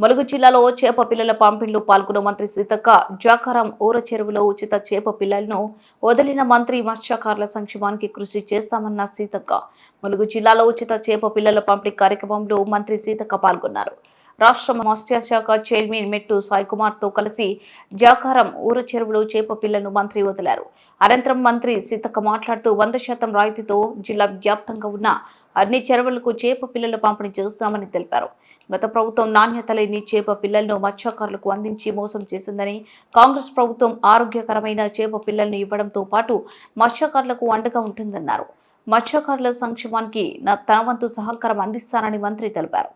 ములుగు జిల్లాలో చేప పిల్లల పంపిణీలో పాల్గొన్న మంత్రి సీతక్క జాకారం ఊర చెరువులో ఉచిత చేప పిల్లలను వదిలిన మంత్రి మత్స్యకారుల సంక్షేమానికి కృషి చేస్తామన్న సీతక్క. ములుగు జిల్లాలో ఉచిత చేప పిల్లల పంపిణీ కార్యక్రమంలో మంత్రి సీతక్క పాల్గొన్నారు. రాష్ట్ర మత్స్యశాఖ చైర్మన్ మెట్టు సాయికుమార్తో కలిసి జాకారం ఊర చెరువులో చేప పిల్లలను మంత్రి వదిలారు. అనంతరం మంత్రి సీతక్క మాట్లాడుతూ 100% రాయితీతో జిల్లా వ్యాప్తంగా ఉన్న అన్ని చెరువులకు చేప పిల్లల పంపిణీ చేస్తామని తెలిపారు. గత ప్రభుత్వం నాణ్యత లేని చేప పిల్లలను మత్స్యకారులకు అందించి మోసం చేసిందని, కాంగ్రెస్ ప్రభుత్వం ఆరోగ్యకరమైన చేప పిల్లలను ఇవ్వడంతో పాటు మత్స్యకారులకు అండగా ఉంటుందన్నారు. మత్స్యకారుల సంక్షేమానికి తన వంతు సహకారం అందిస్తానని మంత్రి తెలిపారు.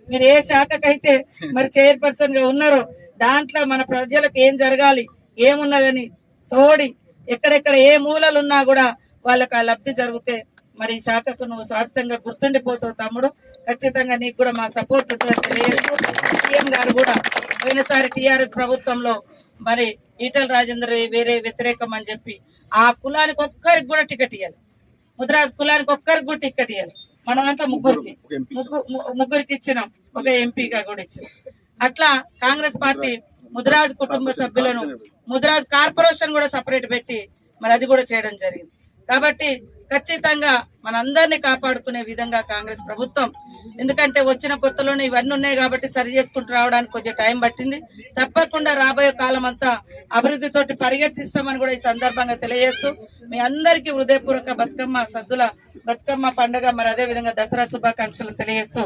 మీరు ఏ శాఖకైతే మరి చైర్పర్సన్ గా ఉన్నారో దాంట్లో మన ప్రజలకు ఏం జరగాలి, ఏమున్నదని తోడి ఎక్కడెక్కడ ఏ మూలలు ఉన్నా కూడా వాళ్ళకి ఆ లబ్ధి జరిగితే మరి ఈ శాఖకు నువ్వు శాశ్వతంగా గుర్తుండిపోతావు తమ్ముడు. ఖచ్చితంగా నీకు కూడా మా సపోర్ట్ తెలియజేస్తూ సీఎం గారు కూడా పోయినసారి టీఆర్ఎస్ ప్రభుత్వంలో మరి ఈటల రాజేందర్ వేరే వ్యతిరేకం అని చెప్పి ఆ కులానికి ఒక్కరికి కూడా టికెట్ ఇవ్వాలి, ముద్రాజ్ కులానికి ఒక్కరికి కూడా టికెట్ ఇవ్వాలి. మనమంతా ముగ్గురికి ఇచ్చినాం, ఒక ఎంపీగా కూడా ఇచ్చినాం. అట్లా కాంగ్రెస్ పార్టీ ముద్రాజ్ కుటుంబ సభ్యులను ముద్రాజ్ కార్పొరేషన్ కూడా సపరేట్ పెట్టి మరి అది కూడా చేయడం జరిగింది. కాబట్టి ఖచ్చితంగా మనందరినీ కాపాడుకునే విధంగా కాంగ్రెస్ ప్రభుత్వం, ఎందుకంటే వచ్చిన కొత్తలోనే ఇవన్నీ ఉన్నాయి కాబట్టి సరి చేసుకుంటూ రావడానికి కొంచెం టైం పట్టింది. తప్పకుండా రాబోయే కాలం అంతా అభివృద్ధితోటి పరిగెత్తిస్తామని కూడా ఈ సందర్భంగా తెలియజేస్తూ మీ అందరికీ హృదయపూర్వక బతుకమ్మ పండుగ మరి అదే విధంగా దసరా శుభాకాంక్షలు తెలియజేస్తూ